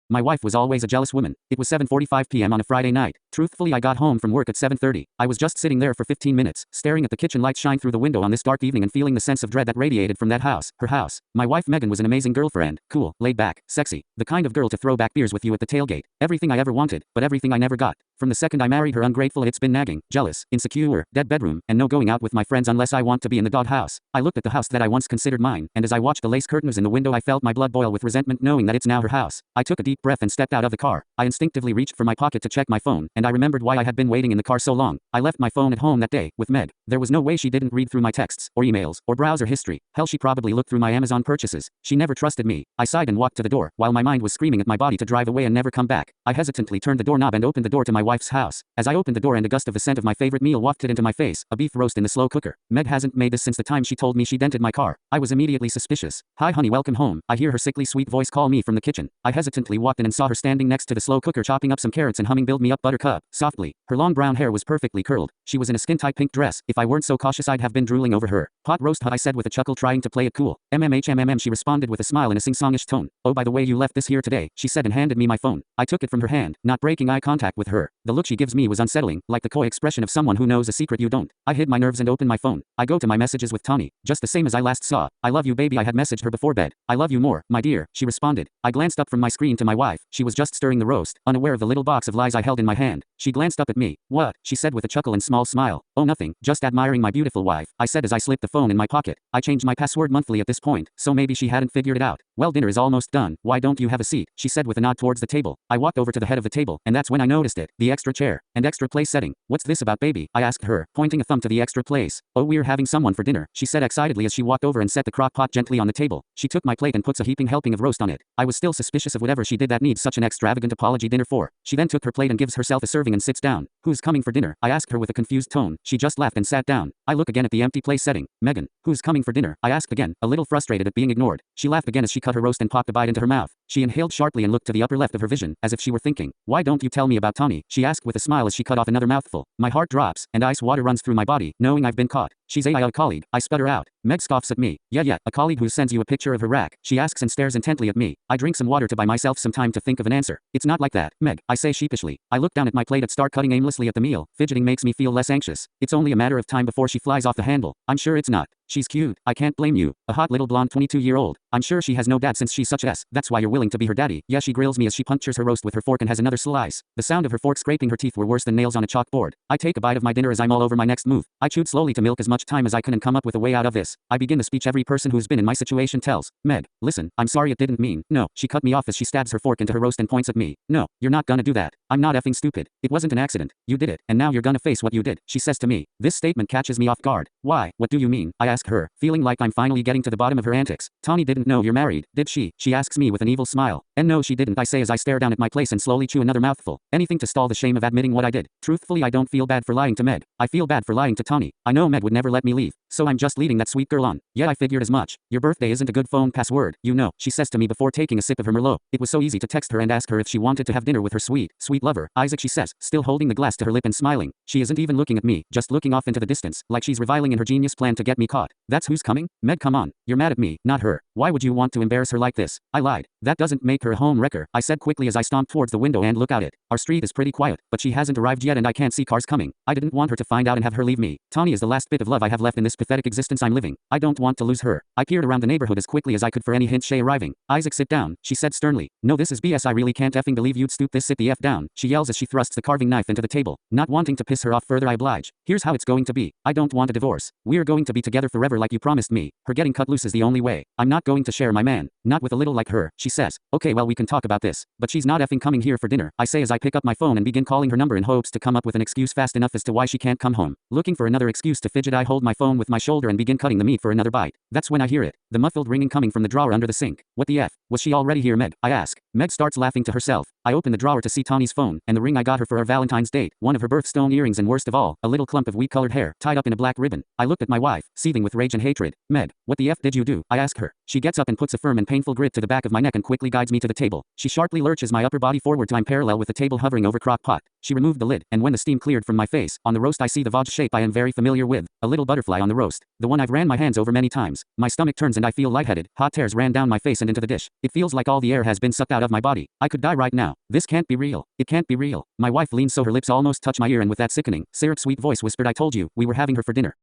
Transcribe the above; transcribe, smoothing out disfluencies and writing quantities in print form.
My wife was always a jealous woman. It was 7:45 p.m. on a Friday night. Truthfully, I got home from work at 7:30. I was just sitting there for 15 minutes, staring at the kitchen light shine through the window on this dark evening and feeling the sense of dread that radiated from that house, her house. My wife Megan was an amazing girlfriend, cool, laid back, sexy, the kind of girl to throw back beers with you at the tailgate. Everything I ever wanted, but everything I never got. From the second I married her, ungrateful, it's been nagging, jealous, insecure, dead bedroom, and no going out with my friends unless I want to be in the doghouse. I looked at the house that I once considered mine, and as I watched the lace curtains in the window I felt my blood boil with resentment knowing that it's now her house. I took a deep breath and stepped out of the car. I instinctively reached for my pocket to check my phone, and I remembered why I had been waiting in the car so long. I left my phone at home that day, with Meg. There was no way she didn't read through my texts, or emails, or browser history. Hell, she probably looked through my Amazon purchases. She never trusted me. I sighed and walked to the door, while my mind was screaming at my body to drive away and never come back. I hesitantly turned the doorknob and opened the door to my wife's house. As I opened the door and a gust of the scent of my favorite meal wafted into my face, a beef roast in the slow cooker. Meg hasn't made this since the time she told me she dented my car. I was immediately suspicious. "Hi honey, welcome home." I hear her sickly sweet voice call me from the kitchen. I hesitantly walked in and saw her standing next to the slow cooker chopping up some carrots and humming "Build Me Up Buttercup" softly. Her long brown hair was perfectly curled. She was in a skin-tight pink dress. If I weren't so cautious I'd have been drooling over her. "Pot roast huh," I said with a chuckle trying to play it cool. "MMHMMM," she responded with a smile in a sing-songish tone. "Oh, by the way, you left this here today," she said and handed me my phone. I took it from her hand, not breaking eye contact with her. The look she gives me was unsettling, like the coy expression of someone who knows a secret you don't. I hid my nerves and opened my phone. I go to my messages with Tawny, just the same as I last saw. "I love you baby," I had messaged her before bed. "I love you more, my dear," she responded. I glanced up from my screen to my wife. She was just stirring the roast, unaware of the little box of lies I held in my hand. She glanced up at me. "What?" she said with a chuckle and small smile. "Oh, nothing, just admiring my beautiful wife," I said as I slipped the phone in my pocket. I changed my password monthly at this point, so maybe she hadn't figured it out. "Well, dinner is almost done. Why don't you have a seat?" she said with a nod towards the table. I walked over to the head of the table, and that's when I noticed it. The extra chair and extra place setting. "What's this about baby?" I asked her, pointing a thumb to the extra place. "Oh, we're having someone for dinner," she said excitedly as she walked over and set the crock pot gently on the table. She took my plate and puts a heaping helping of roast on it. I was still suspicious of whatever she did that needs such an extravagant apology dinner for. She then took her plate and gives herself a serving and sits down. "Who's coming for dinner?" I asked her with a confused tone. She just laughed and sat down. I look again at the empty place setting. "Megan, who's coming for dinner?" I asked again, a little frustrated at being ignored. She laughed again as she cut her roast and popped a bite into her mouth. She inhaled sharply and looked to the upper left of her vision, as if she were thinking. "Why don't you tell me about Tawny?" she asked with a smile as she cut off another mouthful. My heart drops, and ice water runs through my body, knowing I've been caught. "She's a colleague," I sputter out. Meg scoffs at me. Yeah, a colleague who sends you a picture of her rack," she asks and stares intently at me. I drink some water to buy myself some time to think of an answer. "It's not like that, Meg," I say sheepishly. I look down at my plate and start cutting aimlessly at the meal. Fidgeting makes me feel less anxious. It's only a matter of time before she flies off the handle. I'm sure it's not. "She's cute, I can't blame you. A hot little blonde 22-year-old. I'm sure she has no dad since she's such a s. That's why you're willing to be her daddy." Yeah, she grills me as she punctures her roast with her fork and has another slice. The sound of her fork scraping her teeth were worse than nails on a chalkboard. I take a bite of my dinner as I mull over my next move. I chewed slowly to milk as much time as I can and come up with a way out of this. I begin the speech every person who's been in my situation tells. "Meg, listen, I'm sorry it didn't mean." "No," she cut me off as she stabs her fork into her roast and points at me. "No, you're not gonna do that. I'm not effing stupid. It wasn't an accident. You did it, and now you're gonna face what you did," she says to me. This statement catches me off guard. "Why? What do you mean?" I ask her, feeling like I'm finally getting to the bottom of her antics. "Tawny didn't know you're married, did she?" she asks me with an evil smile. "And no, she didn't," I say as I stare down at my place and slowly chew another mouthful. Anything to stall the shame of admitting what I did. Truthfully, I don't feel bad for lying to Meg. I feel bad for lying to Tawny. I know Meg would never let me leave, so I'm just leading that sweet girl on. "Yeah, I figured as much. Your birthday isn't a good phone password, you know," she says to me before taking a sip of her Merlot. It was so easy to text her and ask her if she wanted to have dinner with her sweet lover, Isaac, she says, still holding the glass to her lip and smiling. She isn't even looking at me, just looking off into the distance, like she's reviling in her genius plan to get me caught. "That's who's coming? Meg, come on. You're mad at me, not her. Why would you want to embarrass her like this?" I lied. "That doesn't make her a home wrecker," I said quickly as I stomped towards the window and look out it. Our street is pretty quiet, but she hasn't arrived yet and I can't see cars coming. I didn't want her to find out and have her leave me. Tawny is the last bit of love I have left in this pathetic existence I'm living. I don't want to lose her. I peered around the neighborhood as quickly as I could for any hint she arriving. "Isaac, sit down," she said sternly. "No, this is BS. I really can't effing believe you'd stoop this. Sit the F down," she yells as she thrusts the carving knife into the table. Not wanting to piss her off further, I oblige. "Here's how it's going to be. I don't want a divorce. We're going to be together forever like you promised me. Her getting cut loose is the only way. I'm not going to share my man. Not with a little like her," she says. "Okay, well, we can talk about this. But she's not effing coming here for dinner," I say as I pick up my phone and begin calling her number in hopes to come up with an excuse fast enough as to why she can't come home. Looking for another excuse to fidget, I hold my phone with my shoulder and begin cutting the meat for another bite. That's when I hear it. The muffled ringing coming from the drawer under the sink. "What the F? Was she already here, Meg?" I ask. Meg starts laughing to herself. I open the drawer to see Tawny's phone, and the ring I got her for our Valentine's date, one of her birthstone earrings, and worst of all, a little clump of wheat-colored hair, tied up in a black ribbon. I looked at my wife, seething with rage and hatred. "Meg, what the F did you do?" I ask her. She gets up and puts a firm and painful grip to the back of my neck and quickly guides me to the table. She sharply lurches my upper body forward till I'm parallel with the table hovering over crock pot. She removed the lid, and when the steam cleared from my face, on the roast I see the vag shape I am very familiar with, a little butterfly on the roast, the one I've ran my hands over many times. My stomach turns and I feel lightheaded, hot tears ran down my face and into the dish. It feels like all the air has been sucked out of my body. I could die right now. This can't be real. It can't be real. My wife leaned so her lips almost touch my ear and with that sickening, syrup-sweet voice whispered I told you, we were having her for dinner.